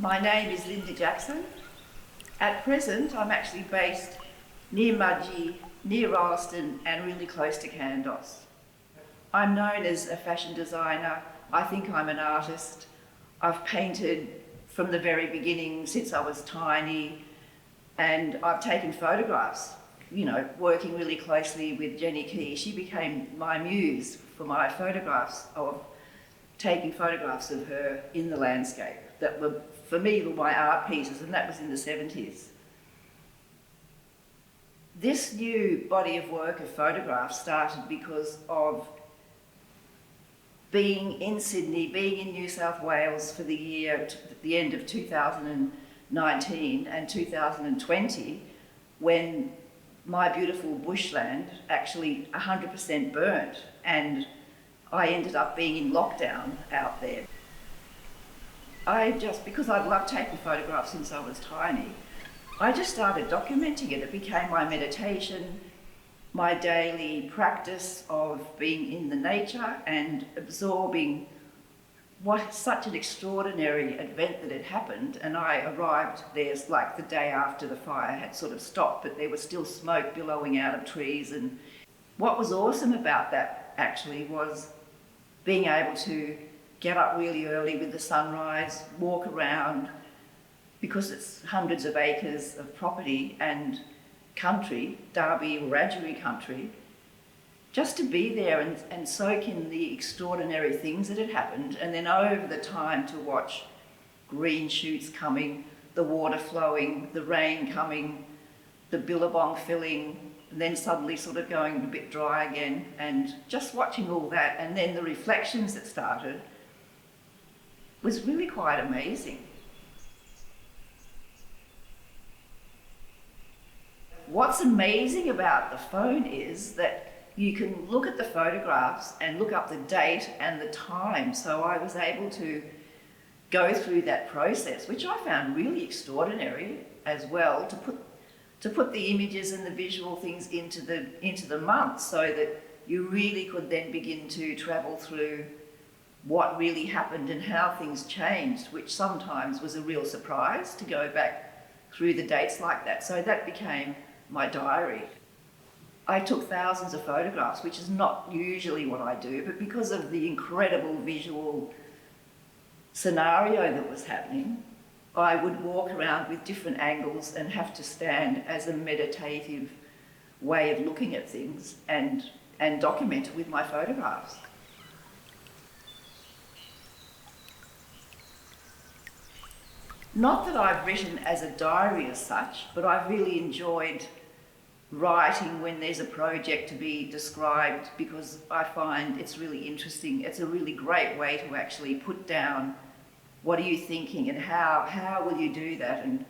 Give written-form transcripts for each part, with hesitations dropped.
My name is Linda Jackson. At present, I'm actually based near Mudgee, near Rolleston, and really close to Candos. I'm known as a fashion designer. I think I'm an artist. I've painted from the very beginning since I was tiny, and I've taken photographs, working really closely with Jenny Key. She became my muse for my photographs, of taking photographs of her in the landscape that were, for me, my art pieces, and that was in the 70s. This new body of work of photographs started because of being in Sydney, being in New South Wales for the year, at the end of 2019 and 2020, when my beautiful bushland actually 100% burnt, and I ended up being in lockdown out there. Because I'd loved taking photographs since I was tiny, I just started documenting it. It became my meditation, my daily practice of being in the nature and absorbing what such an extraordinary event that had happened. And I arrived there like the day after the fire had sort of stopped, but there was still smoke billowing out of trees. And what was awesome about that actually was being able to get up really early with the sunrise, walk around, because it's hundreds of acres of property and country, Derby or Wiradjuri country, just to be there and soak in the extraordinary things that had happened, and then over the time to watch green shoots coming, the water flowing, the rain coming, the billabong filling, and then suddenly sort of going a bit dry again, and just watching all that, and then the reflections that started was really quite amazing. What's amazing about the phone is that you can look at the photographs and look up the date and the time. So I was able to go through that process, which I found really extraordinary as well, to put the images and the visual things into the months, so that you really could then begin to travel through what really happened and how things changed, which sometimes was a real surprise to go back through the dates like that. So that became my diary. I took thousands of photographs, which is not usually what I do, but because of the incredible visual scenario that was happening, I would walk around with different angles and have to stand as a meditative way of looking at things and document it with my photographs. Not that I've written as a diary as such, but I've really enjoyed writing when there's a project to be described, because I find it's really interesting. It's a really great way to actually put down what are you thinking and how will you do that. And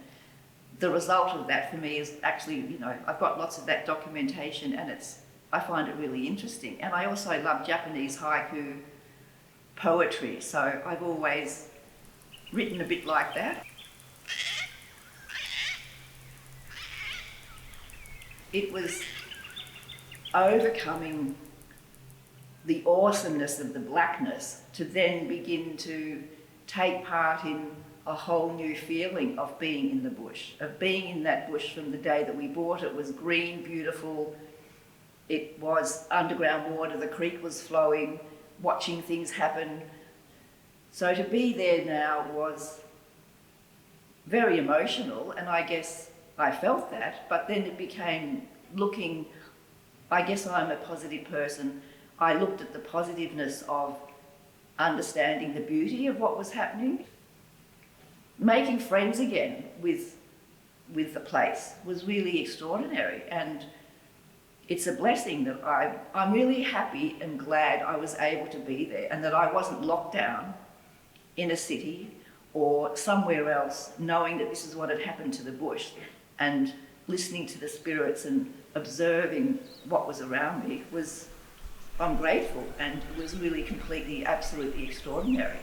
the result of that for me is actually, I've got lots of that documentation, and I find it really interesting. And I also love Japanese haiku poetry, so I've always written a bit like that. It was overcoming the awesomeness of the blackness to then begin to take part in a whole new feeling of being in the bush, of being in that bush from the day that we bought it. It was green, beautiful. It was underground water, the creek was flowing, watching things happen. So to be there now was very emotional, and I guess I felt that, but then it became I guess I'm a positive person. I looked at the positiveness of understanding the beauty of what was happening. Making friends again with the place was really extraordinary, and it's a blessing that I'm really happy and glad I was able to be there, and that I wasn't locked down in a city or somewhere else, knowing that this is what had happened to the bush, and listening to the spirits and observing what was around me I'm grateful, and it was really completely, absolutely extraordinary.